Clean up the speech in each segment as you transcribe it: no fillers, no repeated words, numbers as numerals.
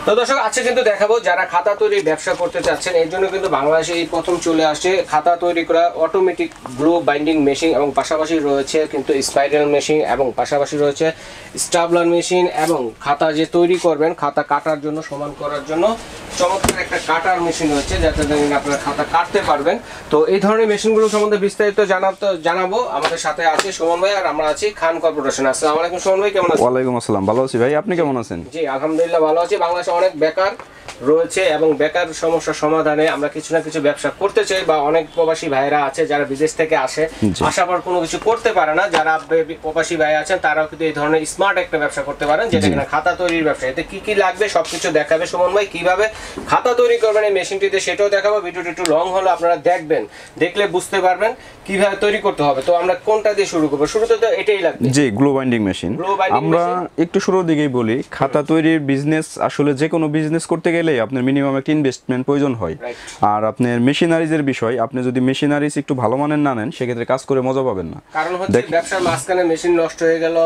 তো দর্শক আজকে কিন্তু দেখাবো যারা খাতা তৈরি ব্যবসা করতে চাচ্ছেন এর জন্য কিন্তু বাংলাদেশে এই প্রথম চলে আসছে খাতা তৈরি করা অটোমেটিক গ্লো বাইন্ডিং মেশিন এবং পাশাপাশি রয়েছে কিন্তু স্পাইরাল মেশিন এবং পাশাপাশি রয়েছে স্টাবলার মেশিন এবং খাতা যে তৈরি করবেন খাতা কাটার জন্য সমান করার জন্য চমৎকার একটা কাটার মেশিন রয়েছে যাতে আপনারা খাতা কাটতে পারবেন। তো এই ধরনের মেশিনগুলো সম্বন্ধে বিস্তারিত জানাবো। আমাদের সাথে আছে সুমন ভাই আর আমরা আছি খান কর্পোরেশন। আসসালামু আলাইকুম সুমন ভাই, কেমন আছেন? ওয়ালাইকুম আসসালাম, ভালো আছি ভাই, আপনি কেমন আছেন? জি আলহামদুলিল্লাহ ভালো আছি। বাংলাদেশে অনেক বেকার রয়েছে এবং বেকার সমস্যার সমাধানে আমরা কিছু না কিছু ব্যবসা করতে চাই, বা অনেক প্রবাসী ভাইরা আছে যারা বিদেশ থেকে আসে আসার পর কোনো কিছু করতে পারে না। যারা প্রবাসী ভাই আছেন তারাও কিন্তু এই ধরনের স্মার্ট একটা ব্যবসা করতে পারেন, যেটা কিনা খাতা তৈরির ব্যবসা। এতে কি কি লাগবে সবকিছু দেখাবে সুমন ভাই, কিভাবে খাতা তৈরি করবেন এই মেশিনটিতে সেটাও দেখাবো। ভিডিওটা একটু লং হলো, আপনারা দেখবেন, দেখলে বুঝতে পারবেন কিভাবে তৈরি করতে হবে। তো আমরা কোনটা দিয়ে শুরু করব? শুরুতে তো এটাই লাগবে, জি গ্লো বাইন্ডিং মেশিন। আমরা একটু শুরুর দিকেই বলি, খাতা তৈরির বিজনেস আসলে যে কোনো বিজনেস করতে গেলে আপনার মিনিমাম একটা ইনভেস্টমেন্ট প্রয়োজন হয়। আর আপনার মেশিনারিজের বিষয়, আপনি যদি মেশিনারিজ একটু ভালো মানের না নেন সেক্ষেত্রে কাজ করে মজা পাবেন না। কারণ হচ্ছে ব্যবসার মাঝখানে মেশিন নষ্ট হয়ে গেল,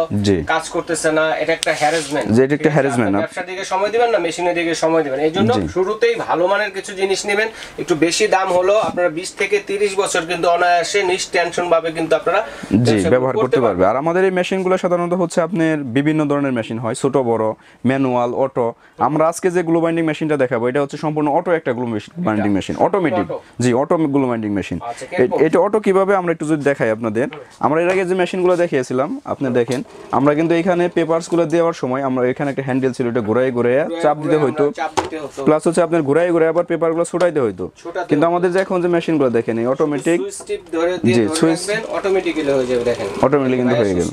কাজ করতেছে না, এটা একটা হ্যারাসমেন্ট। যে এটা একটা হ্যারাসমেন্ট, ব্যবসার দিকে সময় দিবেন না মেশিনের দিকে সময় দিবেন। এইজন্য শুরুতেই ভালো মানের কিছু জিনিস নেবেন, একটু বেশি দাম হলো আপনারা 20 থেকে 30 বছর কিন্তু অনায়াসে নিষ্টেনশন ভাবে কিন্তু আপনারা ব্যবহার করতে পারবে। আর আমাদের এই মেশিনগুলো সাধারণত হচ্ছে আপনার বিভিন্ন ধরনের মেশিন হয়, ছোট বড়, ম্যানুয়াল, অটো। আমরা আজকে যে গ্লো বাইন্ডিং মেশিনটা দেখাবো এটা হচ্ছে সম্পূর্ণ অটো একটা গ্লো বাইন্ডিং মেশিন, অটোমেটিক। জি অটো গ্লো বাইন্ডিং মেশিন। এটা অটো কিভাবে আমরা একটু যদি দেখাই আপনাদের, আমরা এর আগে যে মেশিনগুলো দেখিয়েছিলাম আপনি দেখেন, আমরা কিন্তু এখানে পেপারসগুলো দেওয়ার সময় আমরা এখানে একটা হ্যান্ডেল ছিল, এটা ঘুরাই চাপ দিতে হইতো, প্লাস হচ্ছে আপনার ঘুরাই আবার পেপারগুলো ছুটাইতে হইতো। কিন্তু আমাদের যে এখন যে মেশিনগুলো দেখেন এই অটোমেটিক, জি সুইচ অটোমেটিক্যালি হয়ে যাবে, দেখেন অটোমেটিক্যালি কিন্তু হয়ে গেল।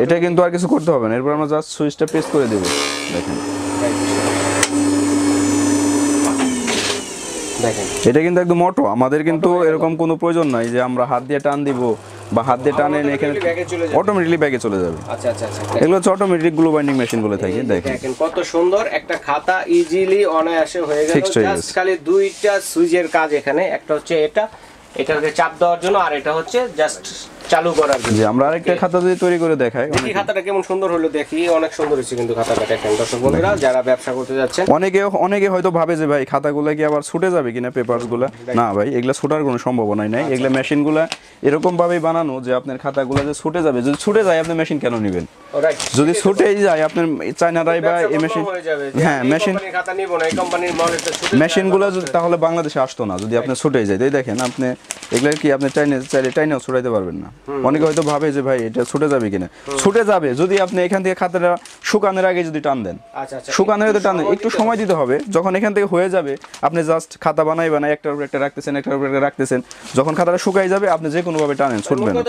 এটা কিন্তু আর কিছু করতে হবে না, এরপর আমরা জাস্ট সুইচটা প্রেস করে দেব, দেখেন এটা কিন্তু একদম অটো। আমাদের কিন্তু এরকম কোনো প্রয়োজন নাই যে আমরা হাত দিয়ে টান দিব বা হাত দিয়ে টানে এখানে অটোমেটিক্যালি ব্যাগে চলে যাবে। আচ্ছা আচ্ছা আচ্ছা, এগুলো হচ্ছে অটোমেটিক গ্লো বাইন্ডিং মেশিন বলে থাকে। দেখেন কত সুন্দর একটা খাতা ইজিলি অনায়াসে হয়ে গেল। জাস্ট খালি দুইটা সুইচের কাজ এখানে, একটা হচ্ছে এটাকে চাপ দেওয়ার জন্য আর এটা হচ্ছে জাস্ট চালু করার জন্য। জি আমরা আরেকটা খাতা যদি তৈরি করে দেখাই, দেখি খাতাটা কেমন সুন্দর হলো, দেখি অনেক সুন্দর হয়েছে কিন্তু খাতাটা। দেখেন দর্শক বন্ধুরা যারা ব্যবসা করতে যাচ্ছেন, অনেকে হয়তো ভাবে যে ভাই খাতাগুলো কি আবার ছুটে যাবে কিনা পেপারসগুলো। না ভাই, এগুলা ছুটার কোনো সম্ভাবনাই নাই। এগুলা মেশিনগুলো এরকম ভাবেই বানানো যে আপনার খাতাগুলো যে ছুটে যাবে। যদি ছুটে যায় আপনি মেশিন কেন নেবেন? যদি ছুটেই যায় আপনার চায়নারাই বা এই মেশিন, হ্যাঁ মেশিন খাতা নিব না, এই কোম্পানির মাল এটা ছুটে মেশিনগুলো তাহলে বাংলাদেশে আসতো না যদি আপনি ছুটেই যায়। তাই দেখেন আপনি এগুলা কি আপনি চাইনেও ছুটাইতে পারবেন না। অনেকে হয়তো ভাবে যে ভাই এটা ছুটে যাবে কিনা, ছুটে যাবে যদি আপনি এখান থেকে খাতাটা শুকানোর আগে যদি টান দেন। শুকানোর আগে টান দেন, একটু সময় দিতে হবে। যখন এখান থেকে হয়ে যাবে আপনি জাস্ট খাতা বানাই একটার উপর একটা রাখতেছেন, একটার উপর একটা রাখতেছেন, যখন খাতাটা শুকাই যাবে আপনি যে কোনো ভাবে টানেন, ছুটবে না।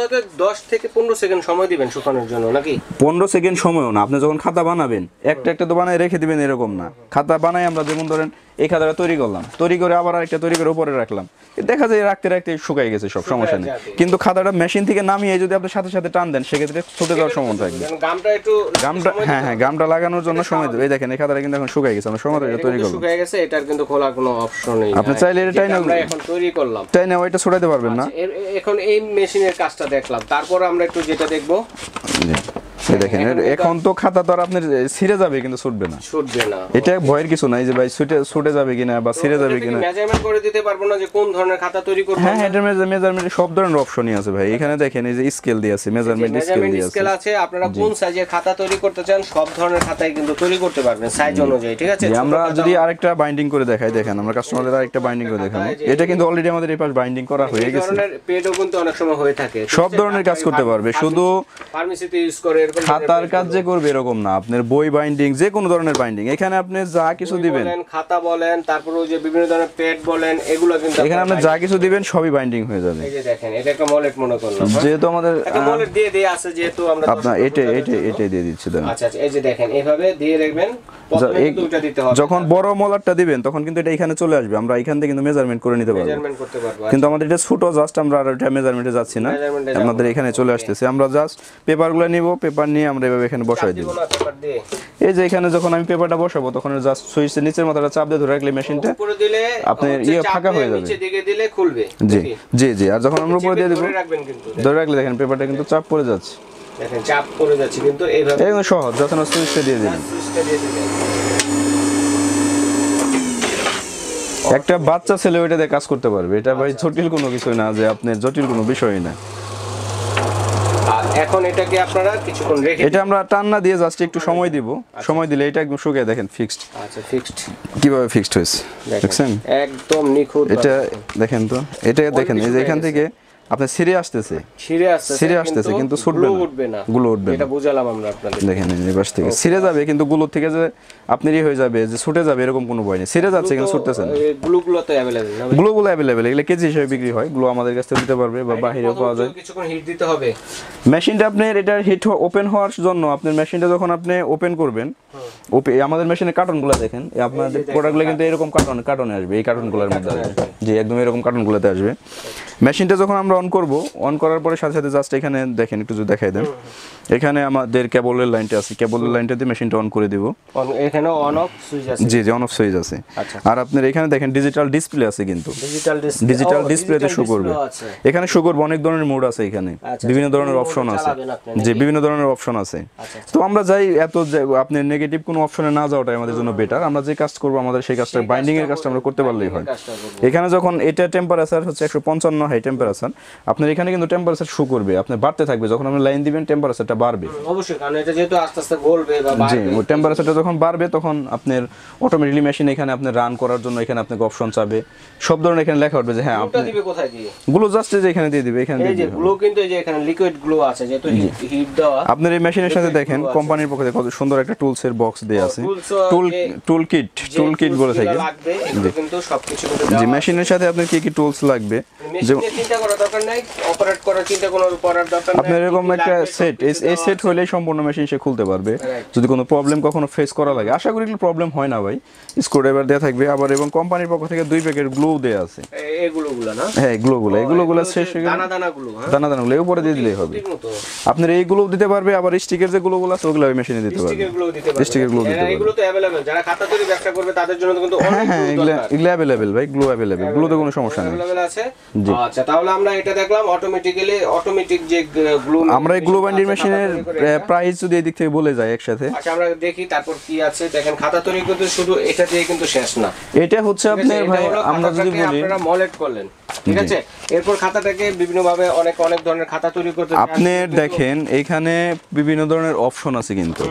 10 থেকে 15 সেকেন্ড সময় দিবেন শুকানোর জন্য, নাকি 15 সেকেন্ড সময়ও না। আপনি যখন খাতা বানাবেন একটা তো বানায় রেখে দিবেন, এরকম না। খাতা বানাই আমরা যেমন ধরেন এই খাতাটা তৈরি করলাম, তৈরি করে আবার আরেকটা তৈরি করে উপরে রাখলাম, দেখা যায় রাখতে রাখতে শুকাই গেছে, সব সমস্যা নেই। কিন্তু খাতাটা মেশিন থেকে নামিয়ে যদি আপনি সাথে সাথে টান দেন সেক্ষেত্রে ছুটে যাওয়ার সম্ভাবনা থাকবে। গামটা হ্যাঁ গামটা লাগানোর জন্য সময় দেবে। এই দেখেন এই খাতাটা কিন্তু এখন শুকাই গেছে, আমরা সময় এটা তৈরি করলাম, শুকাই গেছে, এটার কিন্তু খোলার কোনো অপশন নেই। আপনি চাইলে এটা আমরা এখন তৈরি করলাম, চাইলে ওইটা ছুটাইতে পারবেন না। এখন এই মেশিনের কাজটা দেখলাম, তারপর আমরা একটু যেটা দেখবো দেখেন এখন তো খাতা তো আর আপনার ছিঁড়ে যাবে কিন্তু ছুটবে না, এটা ভয়ের কিছু নাই যে ভাই ছুটে যাবে কিনা বা ছিঁড়ে যাবে কিনা। মেজারমেন্ট করে দিতে পারবো না যে কোন ধরনের খাতা তৈরি করব? হ্যাঁ এটার মেজারমেন্ট সব ধরনের অপশনই আছে ভাই। এখানে দেখেন এই যে স্কেল দিয়ে আছে, মেজারমেন্ট স্কেল আছে। আপনারা কোন সাইজের খাতা তৈরি করতে চান সব ধরনের খাতাই কিন্তু তৈরি করতে পারবেন সাইজ অনুযায়ী, ঠিক আছে? আমরা যদি আরেকটা বাইন্ডিং করে দেখাই, দেখেন আমরা কাস্টমারদের আরেকটা বাইন্ডিং করে দেখাবো। এটা কিন্তু অলরেডি আমাদের এই পাশ বাইন্ডিং করা হয়ে গেছে। এই ধরনের পেডও কিন্তু অনেক সময় হয়ে থাকে, সব ধরনের কাজ করতে পারবে, শুধু ফার্মেসিতে ইউজ করে এরকম খাতার কাজ যে করবে এরকম না। আপনার বই বাইন্ডিং, যে কোনো ধরনের বাইন্ডিং এখানে আপনি যা কিছু দিবেন, খাতা বলেন, তারপর ওই যে বিভিন্ন ধরনের পেড বলেন, এগুলো কিন্তু এখানে আপনি যা কিছু দিবেন সবই বাইন্ডিং হয়ে যাবে। এই যে দেখেন এটা একটা মলেট মনে করলাম, যেহেতু আমাদের একটা মলেট দিয়ে আছে, যেহেতু আমরা আপনার এটা দিয়ে দিচ্ছি। আচ্ছা আচ্ছা, এই যে দেখেন এইভাবে দিয়ে রাখবেন, প্রথমে কিন্তু ওটা দিতে হবে। যখন বড় মলারটা দিবেন তখন কিন্তু এটা এখানে চলে আসবে, আমরা এখান থেকে কিন্তু মেজারমেন্ট করে নিতে পারবো, মেজারমেন্ট করতে পারবো। কিন্তু আমাদের এটা ছোট, জাস্ট আমরা আর এটা মেজারমেন্টে যাচ্ছি না, আমাদের এখানে চলে আসতেছে। আমরা জাস্ট পেপারগুলো নিব, পেপার নিয়ে আমরা এভাবে এখানে বসাই দেব। এই যে এখানে যখন আমি পেপারটা বসাবো তখন জাস্ট সুইচের নিচের মাথাটা চাপ দিয়ে ধরে রাখলে মেশিনটা উপরে দিলে আপনার ফাঁকা হয়ে যাবে, নিচে দিকে দিলে খুলবে। জি আর যখন আমরা উপরে দিয়ে দেব ধরে রাখলে দেখেন পেপারটা কিন্তু চাপ পড়ে যাচ্ছে, দেখেন চাপ পড়ে যাচ্ছে, কিন্তু এইভাবে একদম সহজ। যখন সুইচটা দিয়ে দিবেন, সুইচটা দিয়ে দিবেন একটা বাচ্চা ছেলে ওইটা দিয়ে কাজ করতে পারবে, এটা ভাই জটিল কোনো কিছু না, যে আপনার জটিল কোনো বিষয় না। আর এখন এটাকে আপনারা কিছুক্ষণ রেখে এটা আমরা টান্না দিয়ে জাস্ট একটু সময় দিব, সময় দিলে এটা একদম শুকিয়ে দেখেন ফিক্সড। আচ্ছা ফিক্সড কিভাবে ফিক্সড হয়েছে দেখছেন, একদম নিখুঁত। এটা দেখেন তো, এটা দেখেন এই যে এখান থেকে আপনার ছিঁড়ে আসতেছে, ছিঁড়ে আসতেছে কিন্তু ছুটবে না, গুলো উঠবে এটা বুঝালাম আমরা আপনাদের। দেখেন এই পাশ থেকে ছিঁড়ে যাবে কিন্তু গুলো থেকে যে আপনার হয়ে যাবে যে ছুটে যাবে এরকম কোনো ভয় নেই, ছিঁড়ে যাচ্ছে কিন্তু ছুটতেছে না। গ্লুগুলো তো अवेलेबल না? গ্লুগুলো अवेलेबल, এগুলো কেজি হিসেবে বিক্রি হয়, গ্লু আমাদের কাছে দিতে পারবে বা বাইরেও পাওয়া যায়। কিছুক্ষণ হিট দিতে হবে মেশিনটা আপনার এটা হিট ওপেন হওয়ার জন্য, আপনার মেশিনটা যখন আপনি ওপেন করবেন, আমাদের মেশিনের কার্টনগুলো দেখেন, আপনাদের প্রোডাক্টগুলো কিন্তু এরকম কার্টনে আসবে, এই কার্টনগুলোর মধ্যে আসবে, জি একদম এরকম কার্টনগুলোতে আসবে। মেশিনটা যখন আমরা অন করব, অন করার পরে সাথে সাথে জাস্ট এখানে দেখেন, একটু যদি দেখাই দেন, এখানে আমাদের কেবলের লাইনটা আছে, কেবলের লাইনটা দিয়ে মেশিনটা অন করে দিব। এখানে অন অফ সুইচ আছে, জি জি অন অফ সুইচ আছে। আর আপনার এখানে দেখেন ডিজিটাল ডিসপ্লে আছে, কিন্তু ডিজিটাল ডিসপ্লেতে শো করবে, এখানে শো করবে, অনেক ধরনের মোড আছে এখানে, বিভিন্ন ধরনের অপশন আছে, যে বিভিন্ন ধরনের অপশন আছে। তো আমরা যাই এত আপনার নেগেটিভ কোনো অপশনে না যাওয়াটাই আমাদের জন্য বেটার। আমরা যে কাজ করব আমাদের সেই কাজটা বাইন্ডিং এর কাজটা আমরা করতে পারলেই হয়। এখানে যখন এটা টেম্পারেচার হচ্ছে 155 হাই টেম্পারেচার, আপনার এখানে কিন্তু টেম্পারেচার শো করবে, আপনার বাড়তে থাকবে, যখন আপনি লাইন দিবেন টেম্পারেচারটা বাড়বে অবশ্যই, কারণ এটা যেহেতু আস্তে আস্তে গলবে বা জি, বাড়বে। ওই টেম্পারেচারটা যখন বাড়বে তখন আপনার অটোমেটিক্যালি মেশিন এখানে আপনি রান করার জন্য এখানে আপনাকে অপশন চাবে, সব ধরনের এখানে লেখা উঠবে যে হ্যাঁ আপনি দিবে কোথায় দিয়ে, গ্লু জাস্ট যে এখানে দিয়ে দিবে, এখানে এই দিয়ে যে দিবে। গ্লো কিন্তু এই যে এখানে লিকুইড গ্লো আছে, যেহেতু হিট দেওয়া। আপনার এই মেশিনের সাথে দেখেন কোম্পানির পক্ষ থেকে কত সুন্দর একটা টুলসের বক্স দেয়া আছে, টুল কিট বলে থাকে, লাগবে এগুলো কিন্তু সবকিছু করে জি মেশিনের সাথে আপনার কি কি টুলস লাগবে, যে মেশিনে চিন্তা করার দরকার নাই, অপারেট করার চিন্তা করার দরকার নাই। আপনার এরকম একটা সেট, এই সেট হলেই সম্পূর্ণ মেশিন সে খুলতে পারবে। যদি কোনো প্রবলেম কখনো ফেস করা লাগে, আশা করি কোনো প্রবলেম হয় না ভাই, স্ক্রুড্রাইভার দেয়া থাকবে, আবার এবং কোম্পানির পক্ষ থেকে 2 প্যাকেট গ্লু দেয়া আছে, এগুলো না, হ্যাঁ এগুলো শেষ হয়ে গেলে দানা গুলো, হ্যাঁ দানাগুলো এর উপরে দিয়ে দিলেই হবে। আপনার এইগুলো দিতে পারবে, আবার স্টিকের যে গুলোগুলো আছে ওগুলো ওই মেশিনে দিতে পারবে, স্টিকের গুলো দিতে পারবে। এগুলো তো अवेलेबल, যারা খাতা তৈরি ব্যবসা করবে তাদের জন্য কিন্তু অনেক হ্যাঁ এগুলো अवेलेबल ভাই, গ্লু अवेलेबल, গ্লুতে কোনো সমস্যা নেই, अवेलेबल আছে। আচ্ছা তাহলে আমরা এটা দেখলাম অটোমেটিক যে গ্লু, আমরা এই গ্লু বাইন্ডিং মেশিনের প্রাইস যদি এই দিক থেকে বলে যাই একসাথে। আচ্ছা আমরা দেখি তারপর কি আছে। দেখেন খাতা তৈরি করতে শুধু এটা দিয়ে কিন্তু শেষ না, এটা হচ্ছে আপনার ভাই আমরা যদি বলি আপনারা মলেট করলেন, ঠিক আছে, এরপর খাতাটাকে বিভিন্ন ভাবে অনেক ধরনের খাতা তৈরি করতে আপনি দেখেন এইখানে বিভিন্ন ধরনের অপশন আছে, কিন্তু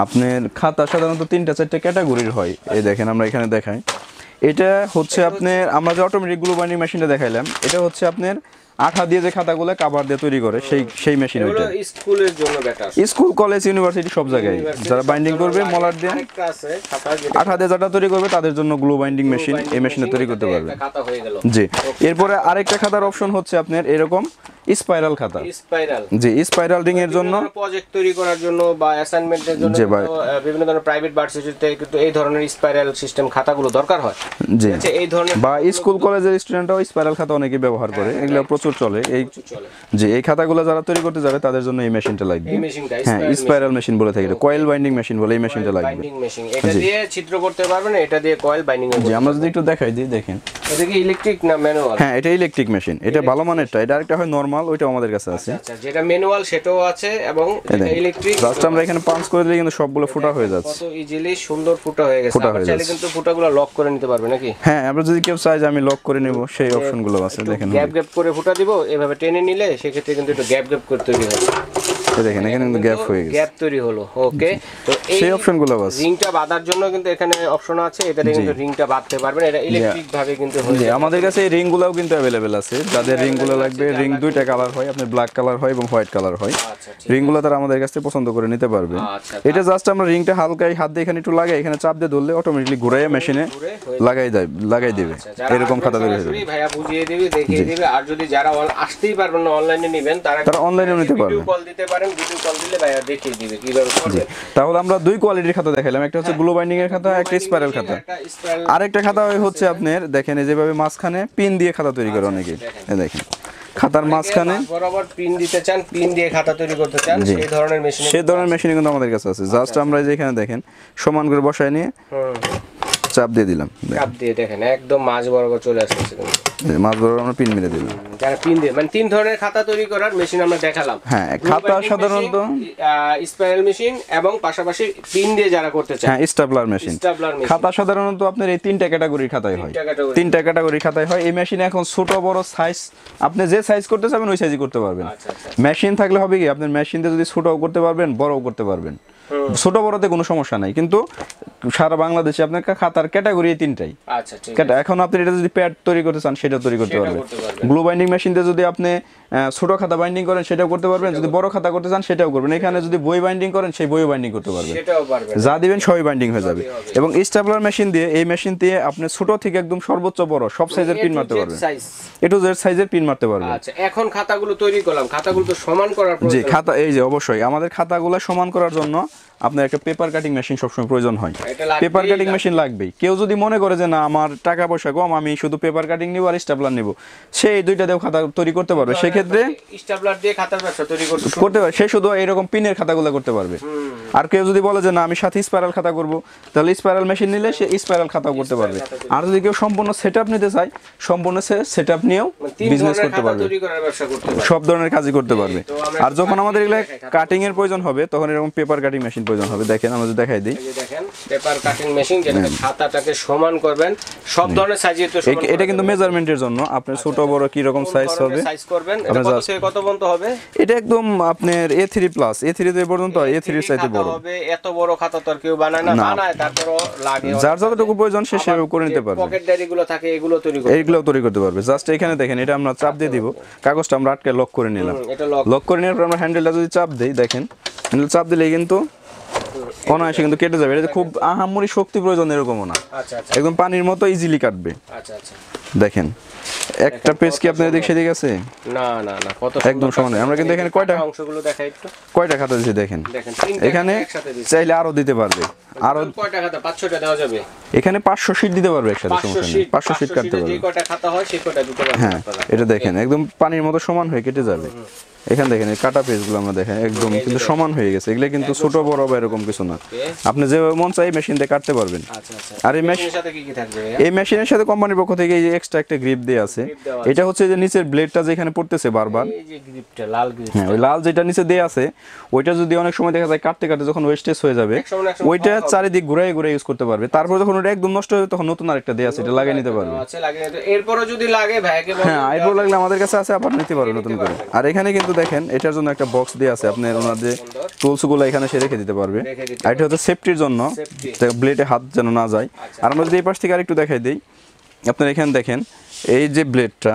আপনার খাতা সাধারণত 3-4টা ক্যাটাগরির হয়। এই দেখেন আমরা এখানে দেখাই, এটা হচ্ছে আপনার আমরা যে অটোমেটিক গ্লু বাইন্ডিং মেশিনটা দেখাইলাম, এটা হচ্ছে আপনার আঠা দিয়ে যে খাতাগুলো কভার দিয়ে তৈরি করে সেই মেশিন, ওইটা স্কুলের জন্য বেটার, স্কুল কলেজ ইউনিভার্সিটি সব জায়গায় যারা বাইন্ডিং করবে মলার দিয়ে আরেকটা আছে খাতা আঠা দিয়ে যারা তৈরি করবে তাদের জন্য গ্লু বাইন্ডিং মেশিন, এই মেশিনে তৈরি করতে পারবে। খাতা হয়ে গেল। জি এরপরে আরেকটা খাতার অপশন হচ্ছে আপনার এরকম স্পাইরাল খাতা, জি স্পাইরাল রিং এর জন্য, প্রজেক্ট তৈরি করার জন্য বা অ্যাসাইনমেন্টের জন্য বিভিন্ন ধরনের প্রাইভেট ভার্সিটিতে কিন্তু এই ধরনের স্পাইরাল সিস্টেম খাতাগুলো দরকার হয়। জি আচ্ছা এই ধরনের বা স্কুল কলেজের স্টুডেন্টরাও স্পাইরাল খাতা অনেকে ব্যবহার করে, এগুলো প্রচুর চলে। এই জি এই খাতাগুলো যারা তৈরি করতে যাবে তাদের জন্য এই মেশিনটা লাগবে, হ্যাঁ স্পাইরাল মেশিন বলে থাকে, কয়েল বাইন্ডিং মেশিন বলে, এই মেশিনটা লাগবে। বাইন্ডিং মেশিন, এটা দিয়ে ছিদ্র করতে পারবেন, এটা দিয়ে কয়েল বাইন্ডিং এর। জি আমরা যদি একটু দেখাই দিই, দেখেন এটা কি ইলেকট্রিক না ম্যানুয়াল? হ্যাঁ এটা ইলেকট্রিক মেশিন, এটা ভালো মানেরটা, এটা আরেকটা হয় নরমাল, ওইটাও আমাদের কাছে আছে। আচ্ছা যেটা ম্যানুয়াল সেটাও আছে এবং যেটা ইলেকট্রিক, জাস্ট আমরা এখানে পাঞ্চ করে দিলে কিন্তু সবগুলো ফুটা হয়ে যাচ্ছে, কত ইজিলি সুন্দর ফুটা হয়ে গেছে। আমরা চাইলে কিন্তু ফুটাগুলো লক করে নিতে পারবে নাকি? হ্যাঁ আমরা যদি কেউ চায় যে আমি লক করে নেব, সেই অপশনগুলো আছে। দেখেন গ্যাপ করে ফুটা দিব, এভাবে টেনে নিলে সেক্ষেত্রে কিন্তু একটু গ্যাপ করে তৈরি হয়। দেখেন এখানে কিন্তু গ্যাপ হয়ে গেছে, গ্যাপ তৈরি হলো। ওকে, তো এই সেই অপশনগুলো আছে। রিংটা বাঁধার জন্য কিন্তু এখানে অপশন আছে, এটা দিয়ে কিন্তু রিংটা বাঁধতে পারবেন, এটা ইলেকট্রিক ভাবে কিন্তু হয়ে যায়। আমাদের কাছে এই রিংগুলোও কিন্তু अवेलेबल আছে, যাদের রিংগুলো লাগবে, রিং দুইটা কালার হয়, আপনার ব্ল্যাক কালার হয় এবং হোয়াইট কালার হয়। রিংগুলো তারা আমাদের কাছ থেকে পছন্দ করে নিতে পারবে। এটা জাস্ট আমরা রিংটা হালকা হাত দিয়ে এখানে একটু লাগাই, এখানে চাপ দিয়ে ধরলে অটোমেটিক্যালি ঘুরাইয়া মেশিনে লাগাই দিবে, এরকম খাতা তৈরি হয়ে যাবে। ভাইয়া বুঝিয়ে দিবে, দেখিয়ে দিবে। আর যদি যারা আসতেই পারবেন না, অনলাইনে নেবেন, তারা অনলাইনেও নিতে পারবে, ভিডিও কল দিতে পারেন, ভিডিও কল দিলে ভাইয়া দেখিয়ে দিবে কিভাবে করবে। তাহলে আমরা দুই কোয়ালিটির খাতা দেখাইলাম, একটা হচ্ছে গ্লু বাইন্ডিং এর খাতা, একটা স্পাইরাল খাতা। আরেকটা খাতা হচ্ছে আপনার দেখেন এই যেভাবে মাঝখানে পিন দিয়ে খাতা তৈরি করে অনেকে, এই দেখেন খাতার মাঝখানে বরাবর পিন দিতে চান, পিন দিয়ে খাতা তৈরি করতে চান, সেই ধরনের মেশিন কিন্তু আমাদের কাছে আছে। জাস্ট আমরা যেখানে দেখেন সমান করে বসায় নিয়ে চাপ দিয়ে দিলাম, চাপ দিয়ে দেখেন একদম মাঝ বরাবর চলে আসছে কিন্তু মাছ বরাবর আমরা পিন মেরে দিলাম। যারা পিন দিয়ে মানে 3 ধরনের খাতা তৈরি করার মেশিন আমরা দেখালাম। হ্যাঁ, খাতা সাধারণত স্পাইরাল মেশিন এবং পাশাপাশি পিন দিয়ে যারা করতে চায় হ্যাঁ স্টাপলার মেশিন। খাতা সাধারণত আপনার এই 3টা ক্যাটাগরির খাতায় হয়, 3টা ক্যাটাগরির খাতায় হয়। এই মেশিনে এখন ছোট বড় সাইজ আপনি যে সাইজ করতে চাবেন ওই সাইজই করতে পারবেন। মেশিন থাকলে হবে কি আপনার মেশিন দিয়ে যদি ছোটও করতে পারবেন বড়ও করতে পারবেন, ছোট বড়তে কোনো সমস্যা নাই। কিন্তু সারা বাংলাদেশে আপনার খাতার ক্যাটাগরি 3টাই। আচ্ছা ঠিক আছে। এখন আপনি এটা যদি প্যাড তৈরি করতে চান সেটা তৈরি করতে পারবেন। গ্লু বাইন্ডিং মেশিন দিয়ে যদি আপনি ছোট খাতা বাইন্ডিং করেন সেটাও করতে পারবেন, যদি বড় খাতা করতে চান সেটাও করবেন। এখানে যদি বই বাইন্ডিং করেন সেই বইও বাইন্ডিং করতে পারবেন, সেটাও পারবেন, যা দিবেন সবই বাইন্ডিং হয়ে যাবে। এবং স্টাপলার মেশিন দিয়ে এই মেশিন দিয়ে আপনি ছোট থেকে একদম সর্বোচ্চ বড় সব সাইজের পিন মারতে পারবেন, এ টু জেড সাইজের পিন মারতে পারবেন। আচ্ছা এখন খাতাগুলো তৈরি করলাম, খাতাগুলো তো সমান করার প্রয়োজন। জি খাতা এই যে অবশ্যই আমাদের খাতাগুলো সমান করার জন্য আপনার একটা পেপার কাটিং মেশিন সবসময় প্রয়োজন হয়। পেপার কাটিং মেশিন লাগবেই। কেউ যদি মনে করে যে না আমার টাকা পয়সা কম আমি শুধু পেপার কাটিং নিব আর স্টাপলার নিব, সেই দুইটা দিয়েও খাতা তৈরি করতে পারবে। সেক্ষেত্রে স্টাপলার দিয়ে খাতার ব্যবসা তৈরি করতে পারবে, সে শুধু এরকম পিনের খাতাগুলো করতে পারবে। আর কেউ যদি বলে যে না আমি সাথে স্পাইরাল খাতা করব, তাহলে স্পাইরাল মেশিন নিলে সে স্পাইরাল খাতাও করতে পারবে। আর যদি কেউ সম্পূর্ণ সেটআপ নিতে চায় সম্পূর্ণ সেটআপ নিয়েও বিজনেস করতে পারবে, সব ধরনের কাজই করতে পারবে। আর যখন আমাদের এগুলা কাটিং এর প্রয়োজন হবে তখন এরকম পেপার কাটিং মেশিন প্রয়োজন হবে। দেখেন আমরা যদি দেখাই দিই, দেখেন পেপার কাটিং মেশিন যেটা খাতাটাকে সমান করবেন সব ধরনের সাইজে তো সমান। এটা কিন্তু মেজারমেন্টের জন্য আপনার ছোট বড় কি রকম সাইজ হবে সাইজ করবেন। এটা কত থেকে কত পর্যন্ত হবে? এটা একদম আপনার A3 প্লাস A3 তে পর্যন্ত, A3 এর চাইতে বড় হবে। এত বড় খাতা তো আর কেউ বানায় না, বানায় তারপরও লাগে, যার যতটুকু প্রয়োজন সে সেভাবে করে নিতে পারবে। পকেট ডায়েরি গুলো থাকে এগুলো তৈরি করবে, এইগুলো তৈরি করতে পারবে। জাস্ট এখানে দেখেন এটা আমরা চাপ দিয়ে দিব, কাগজটা আমরা আটকে লক করে নিলাম। এটা লক করে নেওয়ার পর আমরা হ্যান্ডেলটা যদি চাপ দেই, দেখেন হ্যান্ডেল চাপ দিলেই কিন্তু অনায়াসে কিন্তু কেটে যাবে। এটা খুব আহামরি শক্তি প্রয়োজন এরকমও না, একদম পানির মতো ইজিলি কাটবে। আচ্ছা আচ্ছা দেখেন একটা পেজ কি আপনার দিক সেদিক আছে? না না না, কত একদম সমান। আমরা কিন্তু এখানে কয়টা অংশগুলো দেখাই একটু, কয়টা খাতা দিয়েছি দেখেন। এখানে চাইলে আরো দিতে পারবে, আরো কয়টা খাতা 5-6টা দেওয়া যাবে। এখানে 500 শীট দিতে পারবে একসাথে, সমস্যা নেই। 500 শীট কাটতে পারবে, যে কয়টা খাতা হয় সেই কয়টা দিতে পারবে। হ্যাঁ এটা দেখেন একদম পানির মতো সমান হয়ে কেটে যাবে। এখানে দেখেন এই কাটা পেজগুলো আমরা দেখেন একদম কিন্তু সমান হয়ে গেছে। এগুলো কিন্তু ছোট বড় বা এরকম কিছু না, আপনি যে মন চাই মেশিন দিয়ে কাটতে পারবেন। আর এই মেশিনের সাথে কি কি থাকবে? এই মেশিনের সাথে কোম্পানির পক্ষ থেকে এই যে এক্সট্রা একটা গ্রিপ দেয়া আছে। এটা হচ্ছে যে নিচের ব্লেডটা যেখানে পড়তেছে বারবার, এই যে গ্রিপটা লাল গ্রিপ, হ্যাঁ ওই লাল যেটা নিচে দেয়া আছে ওইটা যদি অনেক সময় দেখা যায় কাটতে কাটতে যখন ওয়েস্টেজ হয়ে যাবে ওইটা চারিদিক ঘুরাই ঘুরাই ইউজ করতে পারবে। তারপর যখন ওটা একদম নষ্ট হয়ে তখন নতুন আরেকটা দেয়া আছে, এটা লাগিয়ে নিতে পারবে। আচ্ছা লাগিয়ে নিতে, এরপরও যদি লাগে ভাইকে বলুন। হ্যাঁ এরপর লাগলে আমাদের কাছে আছে, আবার নিতে পারবে নতুন করে। আর এখানে কিন্তু দেখেন এটার জন্য একটা বক্স দেয়া আছে, আপনার ওনার যে টুলসগুলো এখানে সে রেখে দিতে পারবে। আর এটা হচ্ছে সেফটির জন্য, ব্লেডে হাত যেন না যায়। আর আমরা যদি এই পাশ থেকে আরেকটু দেখাই দিই, আপনার এখানে দেখেন এই যে ব্লেডটা,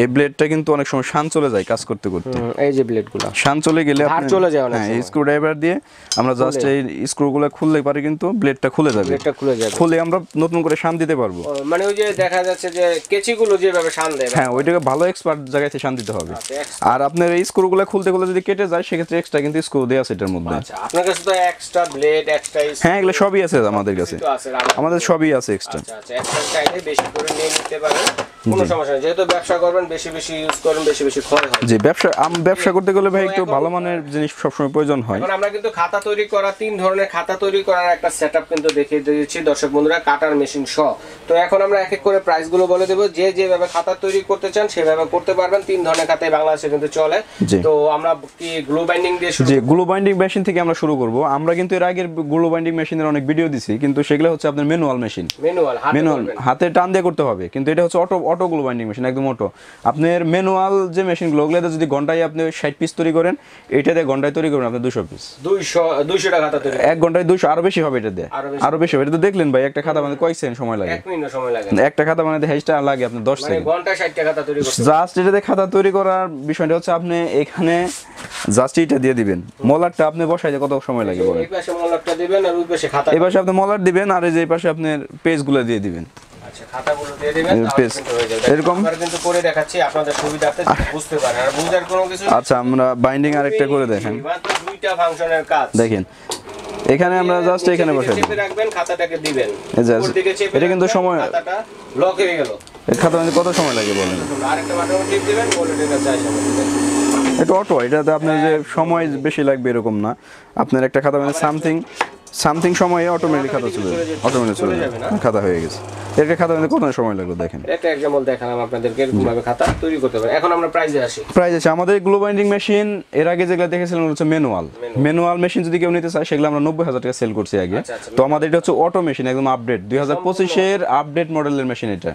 এই ব্লেডটা কিন্তু অনেক সময় শান চলে যায় কাজ করতে করতে। এই যে ব্লেডগুলো শান চলে গেলে আর চলে যায় অনেক সময়, হ্যাঁ এই স্ক্রু ড্রাইভার দিয়ে আমরা জাস্ট এই স্ক্রুগুলো খুললে পারে কিন্তু ব্লেডটা খুলে যাবে। ব্লেডটা খুলে যাবে, খুলে আমরা নতুন করে শান দিতে পারবো। মানে ওই যে দেখা যাচ্ছে যে কেচিগুলো যেভাবে শান দেয়, হ্যাঁ ওইটাকে ভালো এক্সপার্ট জায়গা থেকে শান দিতে হবে। আর আপনার এই স্ক্রুগুলো খুলতে খুলতে যদি কেটে যায় সেক্ষেত্রে এক্সট্রা কিন্তু স্ক্রু দেয়া আছে এটার মধ্যে। আচ্ছা আপনার কাছে তো এক্সট্রা ব্লেড এক্সট্রা, হ্যাঁ এগুলো সবই আছে আমাদের কাছে, আমাদের সবই আছে এক্সট্রা। আচ্ছা আচ্ছা এক্সট্রা চাইলে বেশি করে নিয়ে নিতে পারেন, কোনো সমস্যা নেই। যেহেতু ব্যবসা করবেন বেশি বেশি ইউজ করবেন, বেশি বেশি খরচ হয়। জি ব্যবসা করতে গেলে ভাই একটু ভালো মানের জিনিস সবসময় প্রয়োজন হয়। এখন আমরা কিন্তু খাতা তৈরি করা 3 ধরনের খাতা তৈরি করার একটা সেটআপ কিন্তু দেখিয়ে দিয়েছি দর্শক বন্ধুরা, কাটার মেশিন সহ। তো এখন আমরা এক এক করে প্রাইস গুলো বলে দেব, যে যেভাবে খাতা তৈরি করতে চান সেভাবে করতে পারবেন। 3 ধরনের খাতাই বাংলাদেশে কিন্তু চলে। তো আমরা কি গ্লু বাইন্ডিং দিয়ে শুরু? জি গ্লু বাইন্ডিং মেশিন থেকে আমরা শুরু করব। আমরা কিন্তু এর আগের গ্লু বাইন্ডিং মেশিনের অনেক ভিডিও দিছি, কিন্তু সেগুলো হচ্ছে আপনার ম্যানুয়াল মেশিন, ম্যানুয়াল হাতে টান দিয়ে করতে হবে। কিন্তু এটা হচ্ছে অটো গ্লু বাইন্ডিং মেশিন, একদম অটো। আপনার ম্যানুয়াল যে মেশিনগুলো ওগুলোতে যদি ঘন্টায় আপনি 60 পিস তৈরি করেন, এটাতে ঘন্টায় তৈরি করবেন আপনি 200 পিস, 200 টাকা খাতা তৈরি, এক ঘন্টায় 200, আরো বেশি হবে। এটা দিয়ে আরো বেশি হবে। এটা তো দেখলেন ভাই একটা খাতা বানাতে কয় সেকেন্ড সময় লাগে? 1 মিনিট সময় লাগে। একটা খাতা বানাতে হেজটা লাগে আপনার 10 মানে সেকেন্ড, ঘন্টায় 60 টাকা খাতা তৈরি করতে। জাস্ট এটাতে খাতা তৈরি করার বিষয়টা হচ্ছে আপনি এখানে জাস্ট এটা দিয়ে দিবেন, মলারটা আপনি বসাইতে কত সময় লাগে বলেন? এই পাশে মলারটা দিবেন আর ওই পাশে খাতা, এই পাশে আপনি মলার দিবেন আর এই যে এই পাশে আপনার পেজগুলো দিয়ে দিবেন। আচ্ছা খাতাগুলো দিয়ে দিবেন, তাহলে কিন্তু হয়ে যাবে। এরকম আমরা কিন্তু করে দেখাচ্ছি আপনাদের সুবিধার্থে, বুঝতে পারেন। আর বুঝার কোনো কিছু। আচ্ছা আমরা বাইন্ডিং আরেকটা করে দেখেন, মাত্র 2টা ফাংশনের কাজ দেখেন। এখানে আমরা জাস্ট এখানে বসাই চেপে রাখবেন, খাতাটাকে দিবেন উপর দিকে চেপে, এটা কিন্তু সময়, খাতাটা লক হয়ে গেল। এই খাতা মানে কত সময় লাগে বলেন? আরেকটা বাটন টিপ দিবেন, বলে এটা চাই সময় দিবেন। এটা অটো, এটাতে আপনার যে সময় বেশি লাগবে এরকম না। আপনার একটা খাতা মানে সামথিং সময়ে অটোমেটিক খাতা চলে যাবে, অটোমেটিক চলে যাবে, খাতা হয়ে গেছে। এর খাতা হতে কত সময় লাগলো দেখেন। একটা एग्जांपल দেখালাম আপনাদেরকে এরকম ভাবে খাতা তৈরি করতে পারেন। এখন আমরা প্রাইসে আসি। প্রাইস আছে আমাদের গ্লো বাইন্ডিং মেশিন, এর আগে যেগুলো দেখেছিলাম হচ্ছে ম্যানুয়াল মেশিন, যদি কেউ নিতে চায় সেগুলো আমরা 90,000 টাকা সেল করছি আগে। তো আমাদের এটা হচ্ছে অটো মেশিন, একদম আপডেট 2025 এর আপডেট মডেলের মেশিন এটা।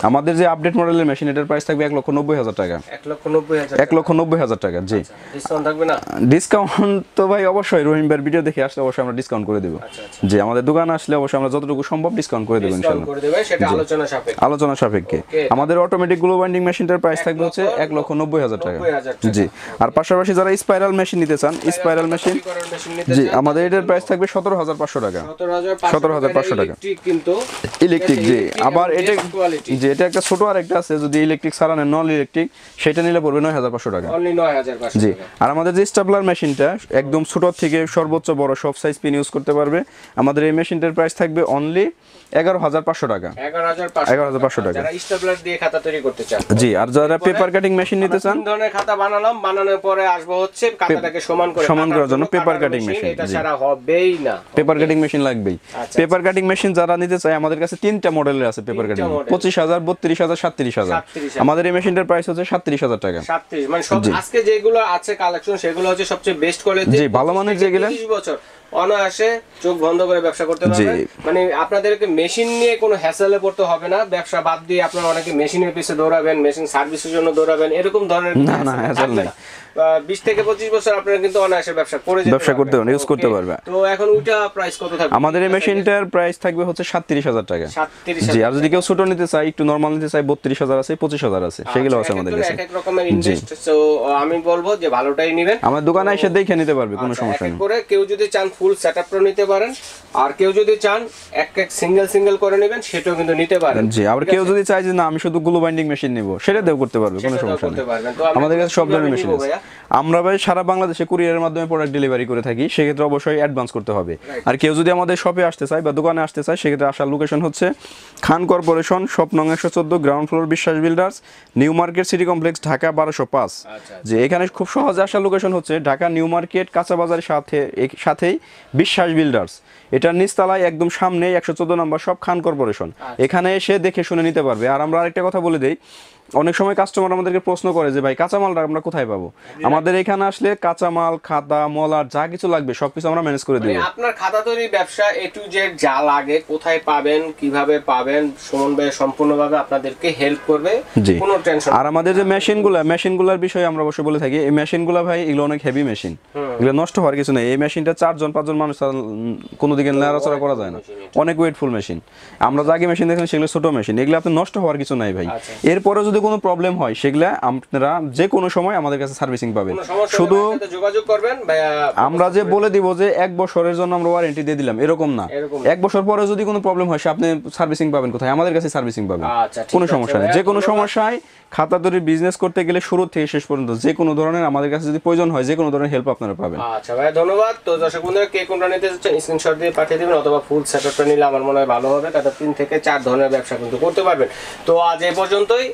আমাদের যে আপডেট মডেলের মেশিন এটার প্রাইস থাকবে 1,90,000 টাকা। 1,90,000 টাকা। জি, ডিসকাউন্ট থাকবে না? ডিসকাউন্ট তো ভাই অবশ্যই রহিম ভাইয়ের ভিডিও দেখে আসলে অবশ্যই আমরা ডিসকাউন্ট করে দেব। জি, আমাদের দোকানে আসলে অবশ্যই আমরা যতটুকু সম্ভব ডিসকাউন্ট করে দেব ইনশাআল্লাহ। করে দেবে, সেটা আলোচনা সাপেক্ষে। আমাদের অটোমেটিক গ্লো বাইন্ডিং মেশিনটার প্রাইস থাকবে হচ্ছে 1,90,000 টাকা। জি, আর পাশাপাশি যারা স্পাইরাল মেশিন নিতে চান, স্পাইরাল মেশিন, জি আমাদের এটার প্রাইস থাকবে 17,500 টাকা। 17,500 টাকা কিন্তু ইলেকট্রিক। জি, আবার এটা যে এটা একটা ছোট আর একটা আছে, যদি ইলেকট্রিক ছাড়া নেন নন ইলেকট্রিক, সেটা নিলে পড়বে 9,500 টাকা। অনলি 9,500। জি, আর আমাদের যে স্টেপলার মেশিনটা একদম ছোট থেকে সর্বোচ্চ বড় সব সাইজ পিন ইউজ করতে পারবে, আমাদের এই মেশিনটার প্রাইস থাকবে অনলি 11,500 টাকা। 11,500 টাকা। যারা স্টেপলার দিয়ে খাতা তৈরি করতে চান। জি, আর যারা পেপার কাটিং মেশিন নিতে চান, তিন ধরনের খাতা বানালাম, বানানোর পরে আসবে হচ্ছে খাতাটাকে সমান করার জন্য পেপার কাটিং মেশিন। এটা ছাড়া হবেই না, পেপার কাটিং মেশিন লাগবেই। পেপার কাটিং মেশিন যারা নিতে চায়, আমাদের কাছে 3টা মডেলের আছে পেপার কাটিং, 25,000, 32,000, 37,000। আমাদের এই মেশিনটার প্রাইস হচ্ছে 37,000 টাকা। 37, মানে সব আজকে যেগুলো আছে কালেকশন সেগুলো হচ্ছে সবচেয়ে বেস্ট কোয়ালিটি। জি, ভালো মানের যেগুলো 30 বছর অনায়াসে চোখ বন্ধ করে ব্যবসা করতে পারবেন। মানে আপনাদেরকে মেশিন নিয়ে কোনো হ্যাসেলে পড়তে হবে না। ব্যবসা বাদ দিয়ে আপনারা অনেকে মেশিনের পিছে দৌড়াবেন, মেশিন সার্ভিসের জন্য দৌড়াবেন, এরকম ধরনের না হ্যাসেল নেই। 20 থেকে 25 বছর আপনারা কিন্তু অনায়াসে ব্যবসা করতে পারবেন, ইউজ করতে পারবে। তো এখন ওইটা প্রাইস কত থাকবে? আমাদের এই মেশিনটার প্রাইস থাকবে হচ্ছে 37,000 টাকা। 37,000। জি, আর যদি কেউ ছোট নিতে চায়, একটু নরমাল নিতে চায়, 32,000 আছে, 25,000 আছে, সেগুলো আছে আমাদের কাছে। এক এক রকমের ইনভেস্ট। সো আমি বলবো যে ভালোটাই নেবেন। আমার দোকানে এসে দেখে নিতে পারবে, কোনো সমস্যা নেই। করে কেউ যদি চান ফুল সেটআপটা নিতে পারেন, আর কেউ যদি চান এক এক সিঙ্গেল করে নেবেন, সেটাও কিন্তু নিতে পারেন। জি, আবার কেউ যদি চায় যে না আমি শুধু গ্লো বাইন্ডিং মেশিন নিব, সেটা দেও করতে পারবে, কোনো সমস্যা নেই। আমাদের কাছে সব ধরনের মেশিন আছে। আমরা ভাই সারা বাংলাদেশে কুরিয়ারের মাধ্যমে প্রোডাক্ট ডেলিভারি করে থাকি, সেক্ষেত্রে অবশ্যই অ্যাডভান্স করতে হবে। আর কেউ যদি আমাদের শপে আসতে চায় বা দোকানে আসতে চায়, সেক্ষেত্রে আসার লোকেশন হচ্ছে খান কর্পোরেশন, শপ নং 114, গ্রাউন্ড ফ্লোর, বিশ্বাস builders, new market city complex, Dhaka 1205। যে এখানে খুব সহজে আসার লোকেশন হচ্ছে ঢাকা নিউ মার্কেট কাঁচা বাজারের সাথেই বিশ্বাস বিল্ডার্স, এটার নিচতলায় একদম সামনে 114 নম্বর শপ, খান কর্পোরেশন। এখানে এসে দেখে শুনে নিতে পারবে। আর আমরা আরেকটা কথা বলে দেই, অনেক সময় কাস্টমার আমাদেরকে প্রশ্ন করে যে ভাই কাঁচামালটা আমরা কোথায় পাবো? আমাদের এখানে আসলে কাঁচামাল, খাতা, মলার যা কিছু লাগবে সবকিছু আমরা ম্যানেজ করে দেব। আপনার খাতা তৈরি ব্যবসা A to Z যা লাগে, কোথায় পাবেন, কিভাবে পাবেন, সুমন ভাই সম্পূর্ণভাবে আপনাদেরকে হেল্প করবে, কোনো টেনশন। আর আমাদের যে মেশিনগুলোর বিষয়ে আমরা অবশ্যই বলে থাকি, এই মেশিনগুলো ভাই এগুলো অনেক হেভি মেশিন, এগুলো নষ্ট হওয়ার কিছু নেই। এই মেশিনটা 4-5 মানুষ কোনো দিকে নাড়াচাড়া করা যায় না, অনেক ওয়েটফুল মেশিন। আমরা যে আগে মেশিন দেখলাম সেগুলো ছোট মেশিন, এগুলো আপনি নষ্ট হওয়ার কিছু নাই ভাই। এরপরে যদি কোনো প্রবলেম হয়, সেগুলো আপনারা যে কোনো সময় আমাদের কাছে সার্ভিসিং পাবেন। শুধু যোগাযোগ করবেন, আমরা যে বলে দিব যে 1 বছরের জন্য আমরা ওয়ারেন্টি দিয়ে দিলাম, এরকম না। 1 বছর পরে যদি কোনো প্রবলেম হয়, আপনি সার্ভিসিং পাবেন কোথায়? আমাদের কাছে সার্ভিসিং পাবেন, কোনো সমস্যা নেই। যে কোনো সমস্যায় খাতা তৈরির বিজনেস করতে গেলে শুরু থেকে শেষ পর্যন্ত যে কোনো ধরনের আমাদের কাছে যদি প্রয়োজন হয়, যে কোনো ধরনের হেল্প আপনারা পাবেন। আচ্ছা ভাই, ধন্যবাদ। তো দর্শক বন্ধুরা, কে কোনটা নিতে চাচ্ছেন স্ক্রিনশট দিয়ে পাঠিয়ে দিবেন, অথবা ফুল সেটআপটা নিলে আমার মনে হয় ভালো হবে। তাতে 3 থেকে 4 ধরনের ব্যবসা কিন্তু করতে পারবেন। তো আজ এই পর্যন্তই।